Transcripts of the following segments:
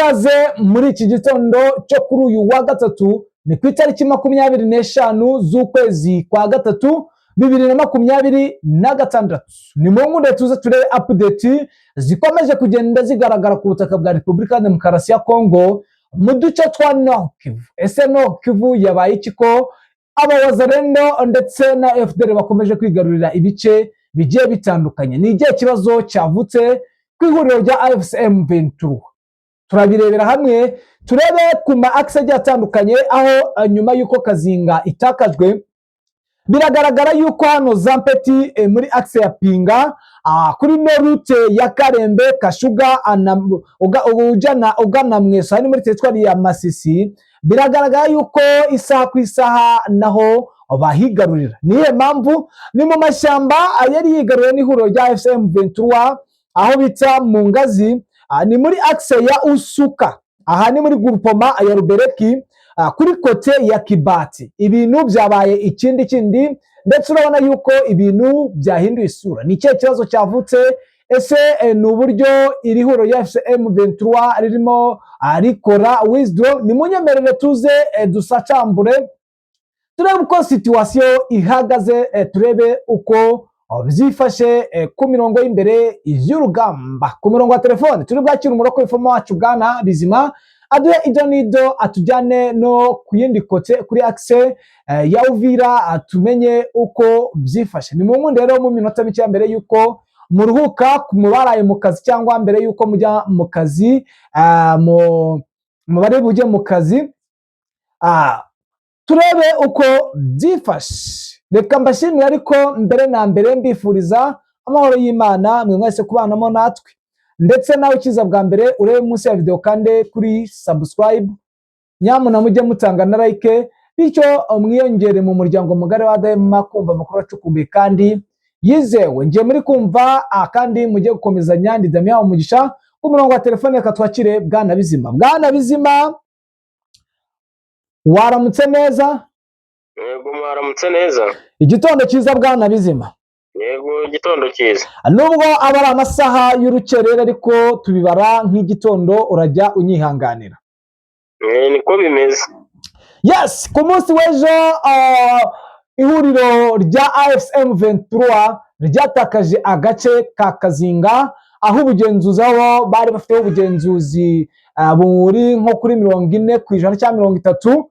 ikaze muri iki gitondo cyo kuri uyu wa gatatu ni ku itariki 25 z'ukwezi kwa gatatu 2026. Ni mu ngunde tuze turebe update zikomeje kugenda zigaragara ku butaka bwa Repubulika ya Demokarasi ya Kongo mu duce twa Nord Kivu. Ese Nord Kivu yabaye iki ko Abawazalendo ndetse na FDL bakomeje kwigarurira ibice bigiye bitandukanye? Ni igihe kibazo cyavutse ku ihuriro rya AFCM 23. Turabirebera hamwe turebe ku ma axe atandukanye, aho nyuma yuko Kazinga itakajwe biragaragara yuko hano Zampeti muri axe ya Pinga kuri no route ya Karembe Kashuga ugana Mweso hani muri teritwari ya Masisi, biragaragara yuko isaha ku isaha naho bahigarurira. Niye mpamvu ni mu mashyamba yari yigaruriwe n'ihuriro rya AFCM 23 aho bita mu Ngazi, ni muri axe ya Usuka, aha ni muri groupement ya Rubereki kuri kote ya Kibati. Ibintu byabaye ikindi ndetse urabona yuko ibintu byahinduye isura. Ni cyo kibazo cyavutse. Ese ni uburyo iri huriro ya FCM 23 ririmo rikora wisdom? Ni munyemerere tuze dusacambure turebe uko situation ihagaze, turebe uko byifashe ku mirongo y'imbere y'urugamba. Ku mirongo ya telefone turi bwakira umuroko w'ifoma wacu Bwana Bizima aduhe idonido atujyane no kuyindi kote kuri axe ya Uvira atumenye uko byifashe. Ni mu nkunde rero mu minota mike mbere yuko muruhuka mubaraye mu kazi cyangwa mbere yuko mujya mu kazi, mu bari bujye mu kazi, turebe uko byifashe. Reka mbashimire ariko mbere na mbere mbifuriza amahoro y'Imana mwe mwese kubanamo natwe, ndetse nawe ukiza bwa mbere urebe munsi ya video kandi kuri subscribe, nyamuna mujye mutanga na like, bityo mwiyongere mu muryango mugari wa Dema kumva amakuru acukumbuye kandi yizewe. Ngiye muri kumva kandi mujye gukomezanya ndi Damien Umugisha ku murongo wa telefone. Reka twakire Bwana Bizima. Bwana Bizima, waramutse neza? Yego mwaramutse neza. Igitondo cyiza Bwana Bizima. Yego igitondo cyiza. Nubwo aba ari amasaha y'urukerera ariko tubibara nk'igitondo, urajya unyihanganira. Niko bimeze. Yes, ku munsi w'ejo ihuriro rya AFCM 23 ryatakaje agace ka Kazinga, aho ubugenzuzi aho bari bafite ubugenzuzi buri nko kuri 40% cyangwa 30%,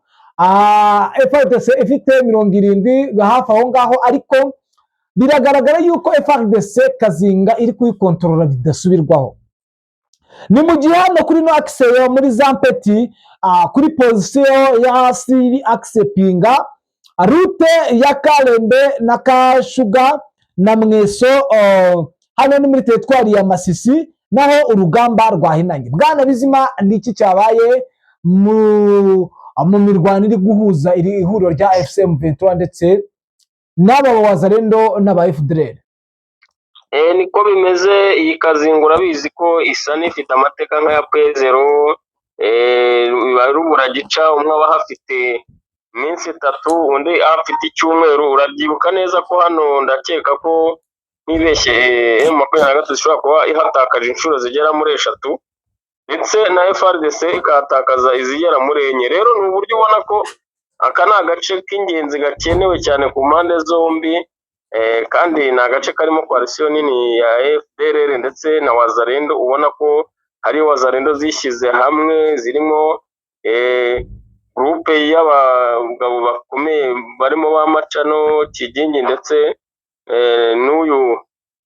FARDC ifite 70 hafi aho ngaho, ariko biragaragara yuko FARDC Kazinga iri kuyikontorora bidasubirwaho. Ni mu gihe hano kuri no axe yo muri Zampeti kuri position ya hasi axe Pinga, route ya Karembe na Kashuga na Mweso, hano ni muri teritwari ya Masisi naho urugamba rwahinanye. Bwana Bizima, niki cyabaye mu mirwano iri guhuza iri ihuriro rya AFCM 23 ndetse n'aba Bawazalendo n'aba FDL? Niko bimeze. Iyi Kazinga urabizi ko isa n'ifite amateka nk'aya P0, barubura gica umwe aba hafite iminsi 3 undi afite icyumweru. Urabyibuka neza ko hano ndakeka ko nibeshye M23 ishobora kuba ihatakaje inshuro zigera muri 3, ndetse na FARDC ikatakaza izigera muri 4. Rero ni uburyo ubona ko aka ni agace k'ingenzi gakenewe cyane ku mpande zombi, kandi ni agace karimo coalition nini ya FDLR ndetse na Wazalendo. Ubona ko hari Wazalendo zishyize hamwe zirimo groupe y'abagabo bakomeye barimo ba Macano, Kigingi ndetse n'uyu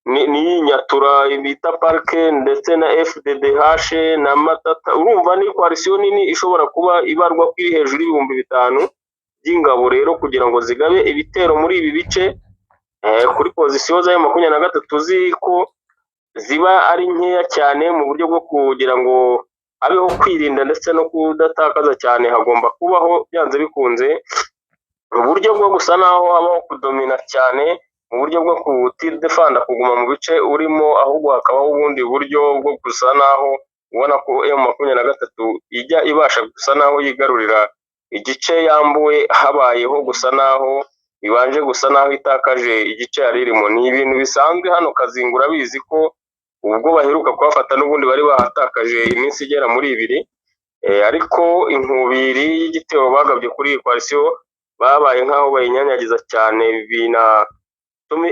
ni Nyatura bita Parke ndetse na FDDH na Matata. Urumva ni coalition nini ishobora kuba ibarwa kuri hejuru y'ibihumbi 5 by'ingabo rero kugira ngo zigabe ibitero muri ibi bice kuri position za 23 ziko ziba ari nkeya cyane. Mu buryo bwo kugira ngo abeho kwirinda ndetse no kudatakaza cyane, hagomba kubaho byanze bikunze uburyo bwo gusa naho habaho kudomina cyane, mu buryo bwo kutidefanda kuguma mu bice urimo, ahubwo hakabaho ubundi buryo bwo gusa naho ubona ko M23 ijya ibasha gusa naho yigarurira igice yambuwe, habayeho gusa naho ibanje gusa naho itakaje igice yaririmo. Ni ibintu bisanzwe hano Kazinga, urabizi ko ubwo baheruka kuhafata n'ubundi bari bahatakaje iminsi igera muri 2, ariko inkubiri y'igitero bagabye kuri iyi coalition babaye nk'aho bayinyanyagiza cyane,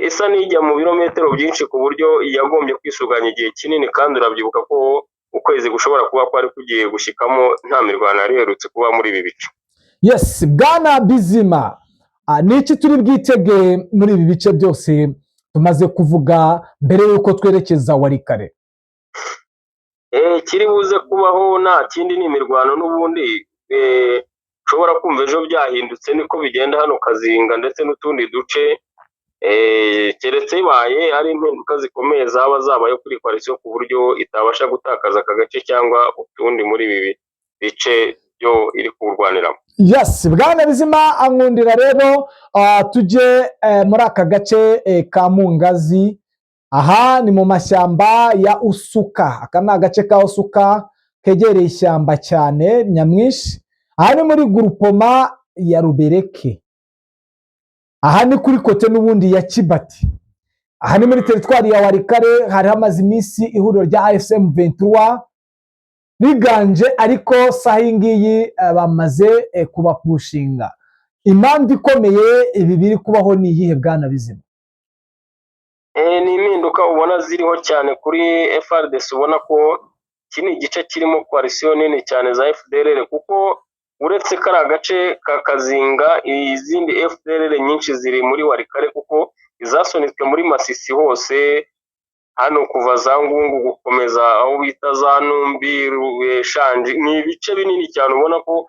isa n'ijya mu birometero byinshi ku buryo yagombye kwisuganya igihe kinini, kandi urabyibuka ko ukwezi gushobora kuba kwari kugiye gushyikamo nta mirwano yari iherutse kuba muri ibi bice. Yes, Bwana Bizima, niki turi bwitege muri ibi bice byose tumaze kuvuga mbere y'uko twerekeza Walikale? Kiri buze kubaho nta kindi ni imirwano n'ubundi ushobora kumva ejo byahindutse, niko bigenda hano Kazinga ndetse n'utundi duce, keretse bibaye ari impinduka zikomeye zabayo kuri coalition ku buryo itabasha gutakaza aka gace cyangwa utundi muri ibi bice byo iri kurwaniramo. Yes, Bwana Bizima ankundira rero tujye muri aka gace ka Mungazi. Aha ni mu mashyamba ya Usuka. Aka ni agace ka Usuka kegereye ishyamba cyane nyamwinshi. Aha ni muri groupement ya Rubereke. Aha ni kuri kote n'ubundi ya Kibati. Aha ni muri teritwari ya Walikale, hari hamaze iminsi ihuriro rya AFCM 23 biganje, ariko sahi ngiyi bamaze kubapushinga. Impamvu ikomeye ibi biri kubaho ni iyihe, Bwana Bizima? Ni impinduka ubona ziriho cyane kuri FARDC, ubona ko kini igice kirimo coalition nini cyane za FDLR, kuko uretse kari agace ka Kazinga izindi FDLR nyinshi ziri muri Walikale, kuko izasonetswe muri Masisi hose, hano kuva za Ngungu gukomeza aho bita za Numbi, Shanji, ni ibice binini cyane ubona ko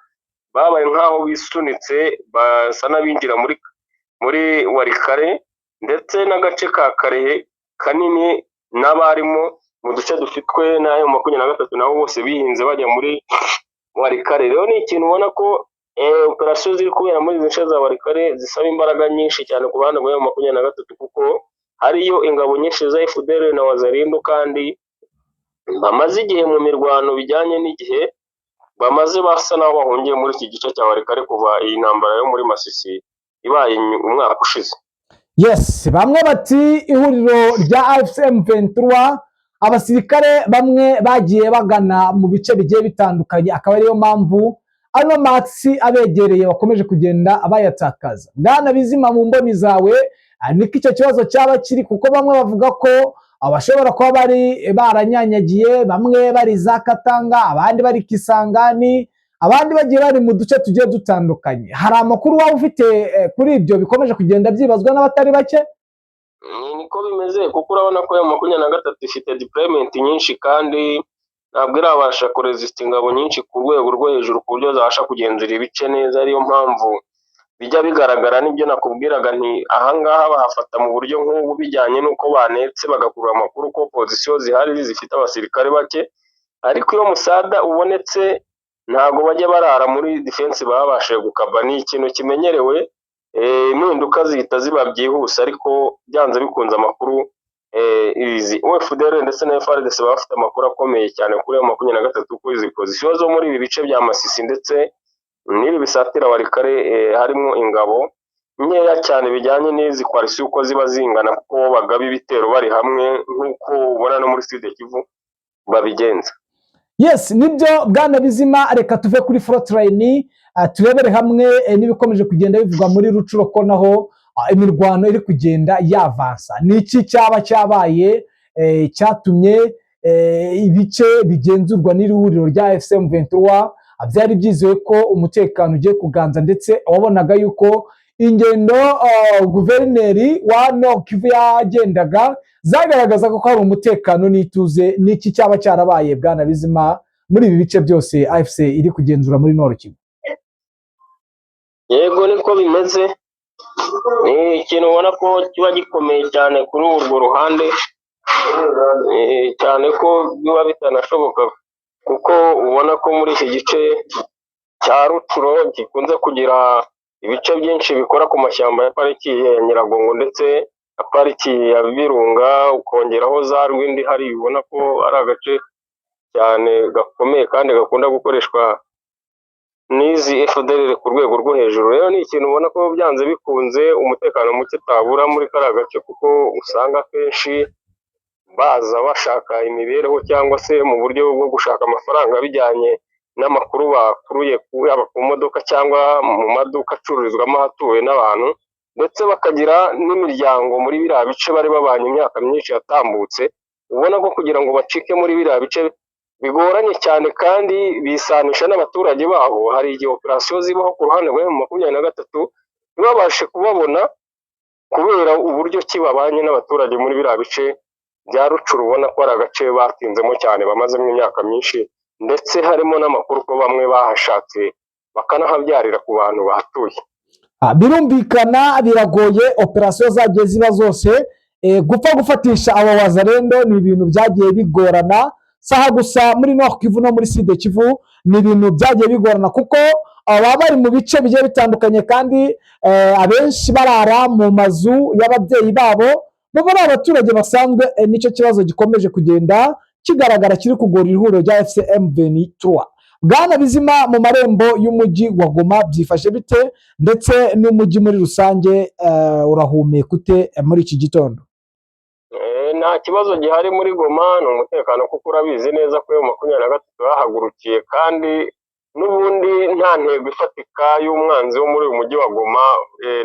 babaye nkaho bisunitse basa n'abinjira muri Walikale, ndetse n'agace ka Karehe kanini n'abarimo mu duce dufitwe n'ayo 23 nabo bose bihinze bajya muri Walikale. Rero ni ikintu ubona ko operation ziri kubera muri izi za Walikale zisaba imbaraga nyinshi cyane ku bana b'ayo 23, kuko hariyo ingabo nyinshi za FDLR na Wazalendo, kandi bamaze igihe mu mirwano bijyanye n'igihe bamaze basa naho bahungiye muri iki gice cya Walikale kuva iyi ntambara yo muri Masisi ibaye umwaka ushize. Yes, bamwe bati ihuriro rya AFCM 23 abasirikare bamwe bagiye bagana mu bice bigiye bitandukanye, akaba ariyo mpamvu ano maxi abegereye bakomeje kugenda abayatakaza. Bwana Bizima, mu mboni zawe niko icyo kibazo cyaba kiri? Kuko bamwe bavuga ko abashobora kuba bari baranyanyagiye, bamwe bari za Katanga, abandi bari Kisangani, abandi bagiye bari mu duce tugiye dutandukanye. Hari amakuru waba ufite kuri ibyo bikomeje kugenda byibazwa n'abatari bake? Niko bimeze, kuko urabona ko ya 23 ifite deployment nyinshi, kandi ntabwo irabasha kuresisita ingabo nyinshi ku rwego rwo hejuru ku buryo zabasha kugenzura ibice neza. Ariyo mpamvu bijya bigaragara n'ibyo nakubwiraga, nti ahangaha bahafata mu buryo nk'ubu bijyanye n'uko banetse bagakurura amakuru ko position zihari zifite abasirikare bake, ariko iyo musada ubonetse ntago bajya barara muri defense babashije gukaba. Ni ikintu kimenyerewe, impinduka zihita ziba byihuse, ariko byanze bikunze amakuru izi FDLR ndetse na FARDC bafite amakuru akomeye cyane kuri ayo 23 kuri izi position zo muri ibi bice bya Masisi ndetse n'ibi bisatira Walikale, harimo ingabo nkeya cyane bijyanye n'izi coalition uko ziba zingana, kuko bagaba ibitero bari hamwe nk'uko ubona no muri Sud Kivu babigenza. Yes, nibyo Bwana Bizima, reka tuve kuri frontline turebere hamwe n'ibikomeje kugenda bivugwa muri Rucuro, ko naho imirwano iri kugenda yavansa. Niki cyaba cyabaye cyatumye ibice bigenzurwa n'ihuriro rya AFCM 23 byari byizewe ko umutekano ugiye kuganza, ndetse wabonaga yuko ingendo guverineri wa Nord Kivu yagendaga zagaragaza ko hari umutekano n'ituze? Niki cyaba cyarabaye, Bwana Bizima, muri ibi bice byose AFC iri kugenzura muri Nord Kivu? Yego, niko bimeze. Ni ikintu ubona ko kiba gikomeye cyane kuri urwo ruhande, cyane ko biba bitanashoboka, kuko ubona ko muri iki gice cya Rucuro gikunze kugira ibice byinshi bikora ku mashyamba ya pariki ya Nyiragongo ndetse na pariki ya Virunga, ukongeraho za Rwindi, hari ubona ko ari agace cyane gakomeye kandi gakunda gukoreshwa n'izi FDLR ku rwego rwo hejuru. Rero ni ikintu ubona ko byanze bikunze umutekano muke tabura muri kariya gace, kuko usanga kenshi baza bashaka imibereho cyangwa se mu buryo bwo gushaka amafaranga bijyanye n'amakuru bakuruye yaba ku modoka cyangwa mu maduka acururizwamo ahatuwe n'abantu, ndetse bakagira n'imiryango muri biriya bice bari babanye imyaka myinshi yatambutse, ubona ko kugira ngo bacike muri biriya bice bigoranye cyane kandi bisanisha n'abaturage baho. Hari igihe operasiyo zibaho ku ruhande rwa M23 ntibabashe kubabona kubera uburyo ki babanye n'abaturage muri biriya bice bya Rucuru, ubona ko ari agace batinzemo cyane bamazemo imyaka myinshi, ndetse harimo n'amakuru ko bamwe bahashatse bakanahabyarira ku bantu bahatuye. Birumvikana biragoye operasiyo zagiye ziba zose, gupfa gufatisha aba wazalendo ni ibintu byagiye bigorana, saha gusa muri Nord Kivu no muri Sud Kivu ni ibintu byagiye bigorana kuko baba bari mu bice bigiye bitandukanye kandi abenshi barara mu mazu y'ababyeyi babo, bo ari abaturage basanzwe. Nicyo kibazo gikomeje kugenda kigaragara kiri kugora ihuriro rya M23. Bwana Bizima, mu marembo y'umujyi wa Goma byifashe bite, ndetse n'umujyi muri rusange urahumeka ute muri iki gitondo? Nta kibazo gihari muri Goma, ni umutekano kuko urabizi neza ko M23 bahagurukiye, kandi n'ubundi nta ntego ifatika y'umwanzi wo muri uyu mujyi wa Goma.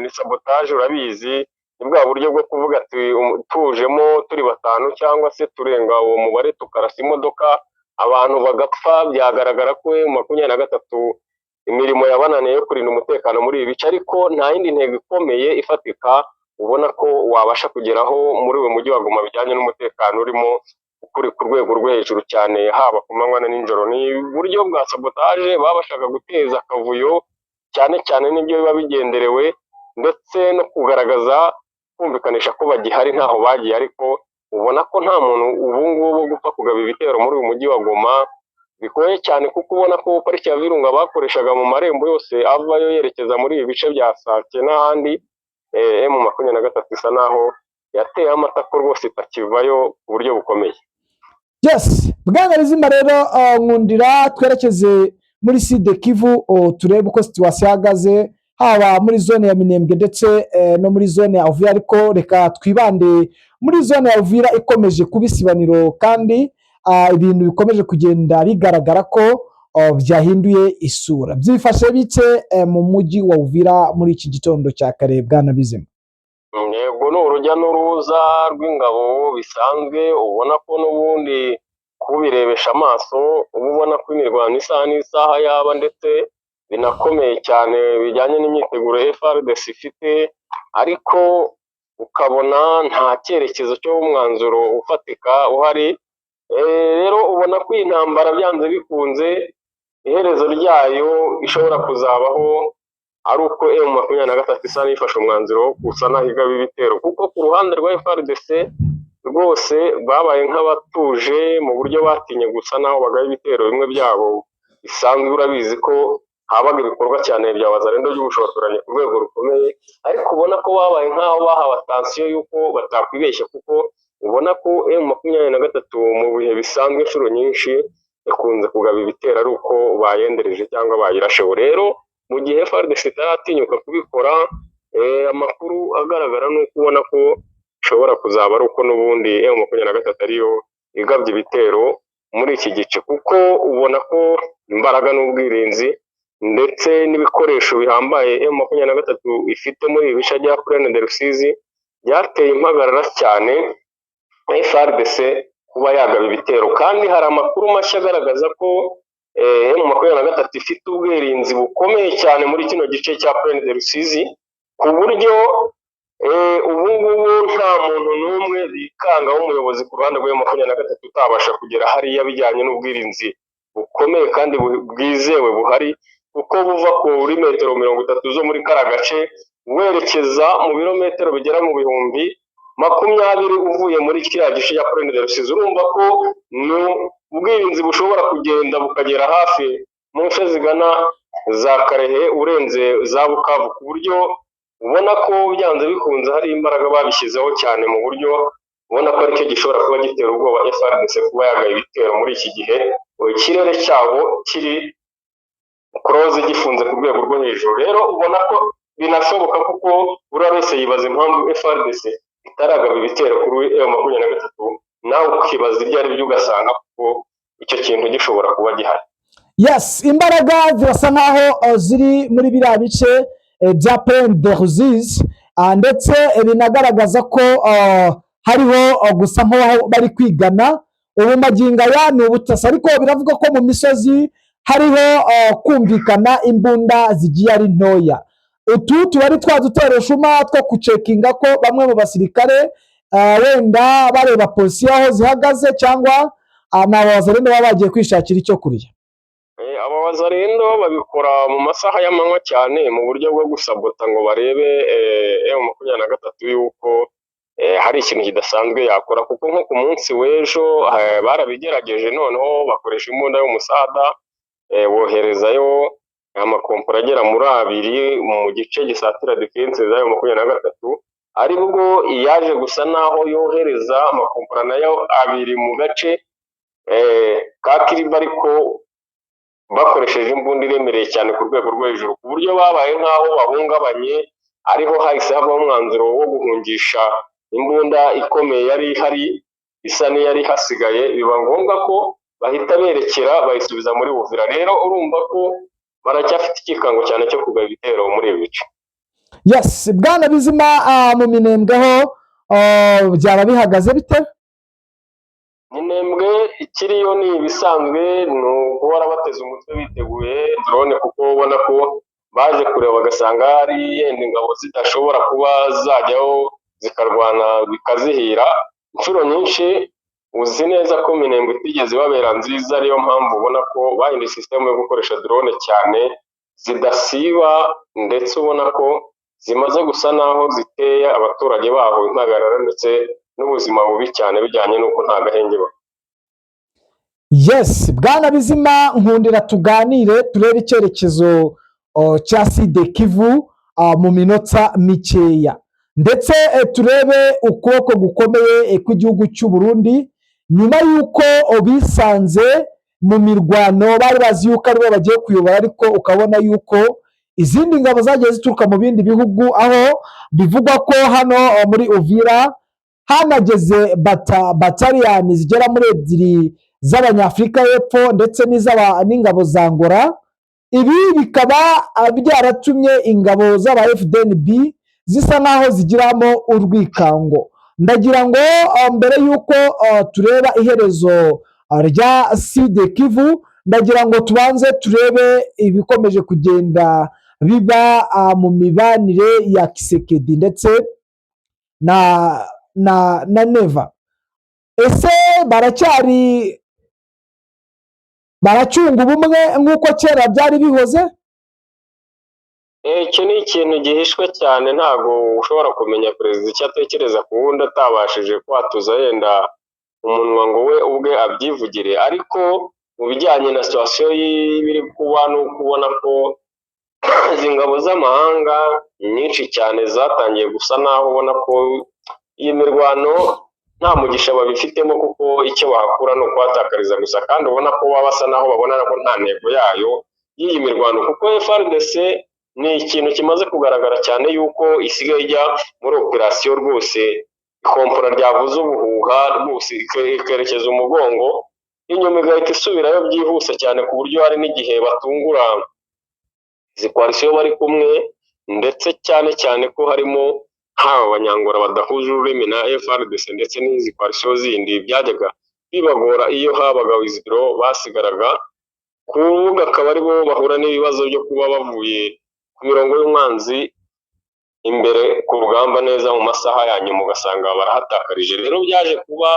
Ni sabotage, urabizi, ni bwa buryo bwo kuvuga ati tujemo turi batanu cyangwa se turenga uwo mubare tukarasa imodoka abantu bagapfa. Byagaragara ko M23 imirimo yabananiye yo kurinda umutekano muri ibi bice, ariko nta yindi ntego ikomeye ifatika ubona ko wabasha kugeraho muri uyu mujyi wa Goma bijyanye n'umutekano urimo ukuri ku rwego rwo hejuru cyane, haba ku manywa na nijoro. Ni uburyo bwa sabotage babashaga guteza akavuyo cyane cyane, n'ibyo biba bigenderewe, ndetse no kugaragaza kumvikanisha ko bagihari ntaho bagiye, ariko ubona ko nta muntu ubu ngubu gupfa kugaba ibitero muri uyu mujyi wa Goma bigoye cyane, kuko ubona ko pariki ya Virunga bakoreshaga mu marembo yose avayo yerekeza muri ibi bice bya Sake n'ahandi, M23 isa naho yateye amatako rwose itakivayo ku buryo bukomeye. Yes, Bwana Bizima rero nkundira twerekeze muri Sud Kivu turebe uko situation ihagaze, haba muri zone ya Minembwe ndetse no muri zone ya Uvira, ariko reka twibande muri zone ya Uvira ikomeje kubisibaniro kandi ibintu bikomeje kugenda bigaragara ko byahinduye isura. Byifashe bike mu mujyi wa Uvira muri iki gitondo cya kare, Bwana Bizima? Yego, ni urujya n'uruza rw'ingabo bisanzwe, ubona ko n'ubundi kubirebesha amaso uba ubona ko imirwano isaha n'isaha yaba, ndetse binakomeye cyane bijyanye n'imyiteguro FARDC ifite, ariko ukabona nta cyerekezo cy'umwanzuro ufatika uhari. Rero ubona ko iyi ntambara byanze bikunze iherezo ryayo ishobora kuzabaho ari uko M23 isa n'ifashe umwanzuro wo gusa naho igaba ibitero, kuko ku ruhande rwa FARDC rwose babaye nk'abatuje mu buryo batinye gusa naho bagaba ibitero bimwe byabo bisanzwe. Urabizi ko habaga ibikorwa cyane bya wazalendo by'ubushotoranyi ku rwego rukomeye, ariko ubona ko babaye nk'aho bahawe atansiyo y'uko batakwibeshya, kuko ubona ko M23 mu bihe bisanzwe inshuro nyinshi yakunze kugaba ibitero ari uko bayendereje cyangwa bayirasheho. Rero mu gihe FARDC itaratinyuka kubikora, amakuru agaragara ni uko ubona ko ishobora kuzaba ari uko n'ubundi M23 ariyo igabye ibitero muri iki gice, kuko ubona ko imbaraga n'ubwirinzi ndetse n'ibikoresho bihambaye M23 ifite muri ibi bice bya Plaine de Rusizi byateye impagarara cyane FARDC kuba yagaba ibitero. Kandi hari amakuru mashya agaragaza ko M23 ifite ubwirinzi bukomeye cyane muri kino gice cya Plaine de Rusizi, ku buryo ubu ngubu nta muntu n'umwe bikanga w'umuyobozi ku ruhande rwa M23 utabasha kugera hariya bijyanye n'ubwirinzi bukomeye kandi bwizewe buhari, kuko buva kuri metero 30 zo muri kara gace werekeza mu birometero bigera mu bihumbi 20 uvuye muri kiriya gice cya Plaine de Rusizi. Urumva ko ni ubwirinzi bushobora kugenda bukagera hafi mu nce zigana za Karehe urenze za Bukavu, ku buryo ubona ko byanze bikunze hari imbaraga babishyizeho cyane, mu buryo ubona ko aricyo gishobora kuba gitera ubwoba FARDC kuba yagaye ibitero muri iki gihe ikirere cyabo kiri close gifunze ku rwego rwo hejuru. Rero ubona ko binashoboka, kuko buri wese yibaza impamvu FARDC itaragaba ibitero kuri M23 nawe ukibaza ibyo ari byo ugasanga ko icyo kintu gishobora kuba gihari. Yes, imbaraga zirasa nkaho ziri muri biriya bice bya Plaine de Ruzizi, ndetse binagaragaza ko hariho gusa nkaho bari kwigana. Ubu magingo aya ni ubutasi, ariko biravuga ko mu misozi hariho kumvikana imbunda zigiye ari ntoya. Utu tuba ari twa dutereshuma two kucekinga ko bamwe mu basirikare wenda bareba polisi aho zihagaze, cyangwa ni abazarendo baba bagiye kwishakira icyo kurya. Aba bazarendo babikora mu masaha y'amanywa cyane mu buryo bwo gusabota ngo barebe M23 yuko hari ikintu kidasanzwe yakora, kuko nko ku munsi w'ejo barabigerageje, noneho bakoresha imbunda y'umusada, boherezayo amakompora agera muri 2 mu gice gisatira defense za M23, aribwo yaje gusa naho yohereza amakompora nayo 2 mu gace ka Kiriba, ariko bakoresheje imbunda iremereye cyane ku rwego rwo hejuru, ku buryo babaye nk'aho bahungabanye. Ariho hahise havaho umwanzuro wo guhungisha imbunda ikomeye yari ihari isa n'iyari hasigaye, biba ngombwa ko bahita berekera bayisubiza muri Uvira. Rero urumva ko baracyafite ikikango cyane cyo kugaba ibitero muri ibi bice. Yes, Bwana Bizima, mu Minembwe ho byaba bihagaze bite? Minembwe ikiriyo ni ibisanzwe, ni guhora bateze umutwe biteguye drone, kuko ubona ko baje kureba bagasanga hari yenda ingabo zidashobora kuba zajyaho zikarwana bikazihira inshuro nyinshi. Uzi neza ko Minembwe itigeze ibabera nziza, ariyo mpamvu ubona ko bahinduye system yo gukoresha drone cyane zidasiba, ndetse ubona ko zimaze gusa naho ziteye abaturage baho impagarara ndetse n'ubuzima bubi cyane bijyanye n'uko nta gahenge ba. Yes, Bwana Bizima, nkundira tuganire turebe icyerekezo cya Sud Kivu mu minota mikeya, ndetse turebe ukuboko gukomeye kw'igihugu cy'u Burundi nyuma y'uko bisanze mu mirwano. Bari bazi yuko aribo bagiye kuyobora, ariko ukabona yuko izindi ngabo zagiye zituruka mu bindi bihugu, aho bivugwa ko hano muri Uvira hanageze bataliyani zigera muri 2 z'Abanyafurika y'Epfo ndetse n'ingabo za Angola. Ibi bikaba byaratumye ingabo z'aba FDNB zisa naho zigiramo urwikango. Ndagira ngo mbere y'uko tureba iherezo rya Sud Kivu, ndagira ngo tubanze turebe ibikomeje kugenda biba mu mibanire ya Kisekedi ndetse na Neva. Ese baracunga ubumwe nk'uko kera byari bihoze? Icyo ni ikintu gihishwe cyane, ntago ushobora kumenya perezida icyo atekereza ku wundi atabashije kwatuza yenda umunwa ngo we ubwe abyivugire. Ariko mu bijyanye na situation y'ibiri kuba, no kubona ko izi ngabo z'amahanga nyinshi cyane zatangiye gusa naho ubona ko iyi mirwano nta mugisha babifitemo, kuko icyo bahakura no kuhatakariza gusa, kandi ubona ko basa naho babona ko nta ntego yayo y'iyi mirwano, kuko FARDC ni ikintu kimaze kugaragara cyane yuko isigaye ijya muri operasiyo rwose, ikompora ryavuze ubuhuha rwose ikerekeza umugongo, inyuma igahita isubirayo byihuse cyane, ku buryo hari n'igihe batungura izi koalisiyo bari kumwe, ndetse cyane cyane ko harimo haba abanyangora badahuje ururimi na FARDC ndetse n'izi koalisiyo zindi, byajyaga bibagora iyo habaga withdraw, basigaraga ku rubuga, akaba aribo bahura n'ibibazo byo kuba bavuye ku mirongo y'umwanzi imbere ku rugamba neza mu masaha ya nyuma, ugasanga barahatakarije. Rero byaje kuba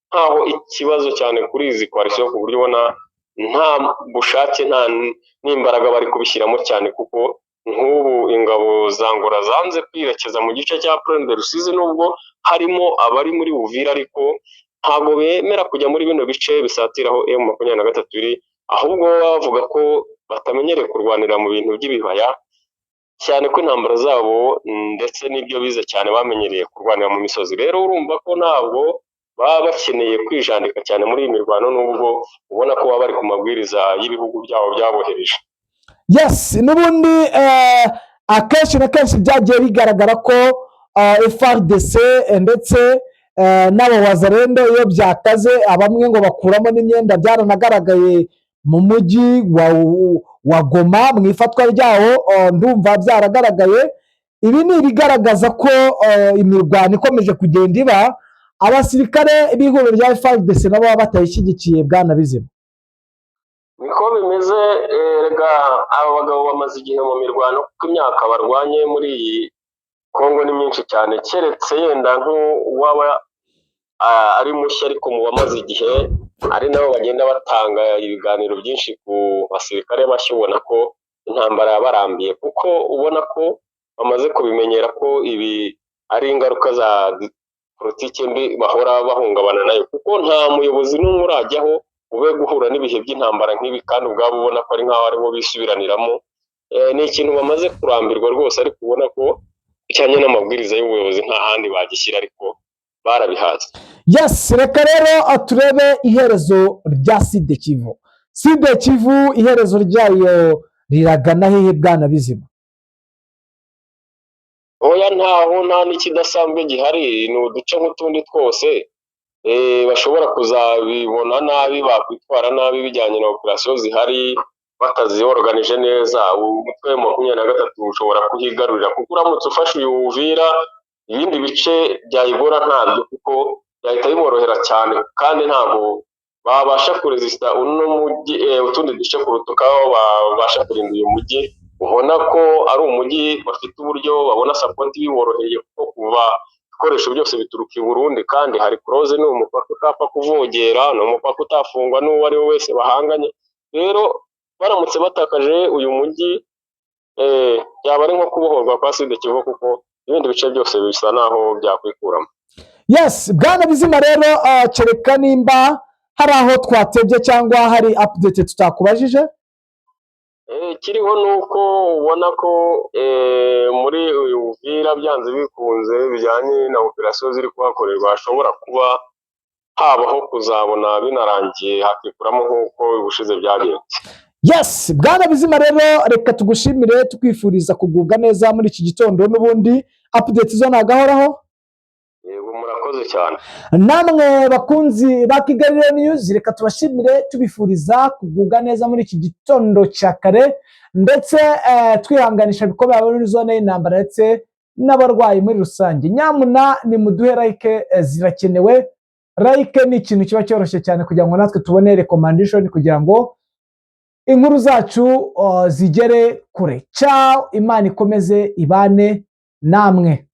nkaho ikibazo cyane kuri izi koalisiyo, ku buryo ubona nta bushake nta n'imbaraga bari kubishyiramo cyane, kuko nk'ubu ingabo za Angola zanze kwirekeza mu gice cya Plaine de Rusizi, nubwo harimo abari muri Uvira, ariko ntabwo bemera kujya muri bino bice bisatiraho M23 iri, ahubwo bavuga ko batamenyereye kurwanira mu bintu by'ibibaya cyane, ko intambara zabo ndetse n'ibyo bize cyane bamenyereye kurwanira mu misozi. Rero urumva ko ntabwo baba bakeneye kwijandika cyane muri iyi mirwano, nubwo ubona ko baba bari ku mabwiriza y'ibihugu byabo byabohereje. Yes, n'ubundi akenshi na kenshi byagiye bigaragara ko FARDC ndetse n'abo wazarendo iyo byakaze bamwe ngo bakuramo n'imyenda, byaranagaragaye mu mujyi wa Goma mu ifatwa ryawo, ndumva byaragaragaye. Ibi ni ibigaragaza ko imirwano ikomeje kugenda iba, abasirikare b'ihuriro rya FARDC nabo baba batayishyigikiye Bwana Bizima. niko bimeze. Rega aba bagabo bamaze igihe mu mirwano, kuko imyaka barwanye muri iyi Kongo ni myinshi cyane, keretse yenda nk'uwaba ari mushya, ariko mu bamaze igihe ari nabo bagenda batanga ibiganiro byinshi ku basirikare bashya, ubona ko intambara yabarambiye, kuko ubona ko bamaze kubimenyera ko ibi ari ingaruka za politiki mbi bahora bahungabana nayo, kuko nta muyobozi n'umwe urajyaho ube guhura n'ibihe by'intambara nk'ibi, kandi ubwabo ubona ko ari nk'aho aribo bisubiraniramo. Ni ikintu bamaze kurambirwa rwose, ariko ubona ko bijyanye n'amabwiriza y'ubuyobozi nta handi bagishyira, ariko barabihaze. Yes, reka rero turebe iherezo rya Sud Kivu. Sud Kivu iherezo ryayo riragana hehe Bwana Bizima? Oya, nta n'ikidasanzwe gihari, ni uduce nk'utundi twose. Bashobora kuzabibona nabi, bakwitwara nabi bijyanye na operasiyo zihari bataziyoruganije neza. Umutwe wa 23 ushobora kuhigarurira, kuko uramutse ufashe uyu Uvira, ibindi bice byayigora ntabyo, kuko byahita bimworohera cyane, kandi ntabwo babasha kuresista uno mujyi, utundi duce kurutuka aho babasha kurinda uyu mujyi. Ubona ko ari umujyi bafite uburyo babona support biboroheye, kuko kuva ibikoresho byose bituruka i Burundi, kandi hari close, ni umupaka utapfa kuvogera, ni umupaka utafungwa n'uwo ari we wese bahanganye. Rero baramutse batakaje uyu mujyi, yaba ari nko kubohorwa kwa Sud Kivu, kuko ibindi bice byose bisa naho byakwikuramo. Yes, Bwana Bizima rero kereka nimba hari aho twatebye cyangwa hari update tutakubajije. Kiriho nuko ubona ko muri uyu Uvira byanze bikunze bijyanye na operasiyo ziri kuhakorerwa, hashobora kuba habaho kuzabona binarangiye hakikuramo nk'uko ubushize byagenze. Yes, Bwana Bizima rero reka tugushimire, tukwifuriza kugubwa neza muri iki gitondo, n'ubundi update zo nagahoraho. Yego, murakoze cyane. Namwe bakunzi ba Kigali News, reka tubashimire tubifuriza kugubwa neza muri iki gitondo cya kare, ndetse twihanganisha bikomeye muri zone y'intambara ndetse n'abarwayi muri rusange. Nyamuna ni muduhe like, zirakenewe. Like ni ikintu kiba cyoroshye cyane kugira ngo natwe tubone recommendation, kugira ngo inkuru zacu zigere kure. Ciao, Imana ikomeze ibane namwe.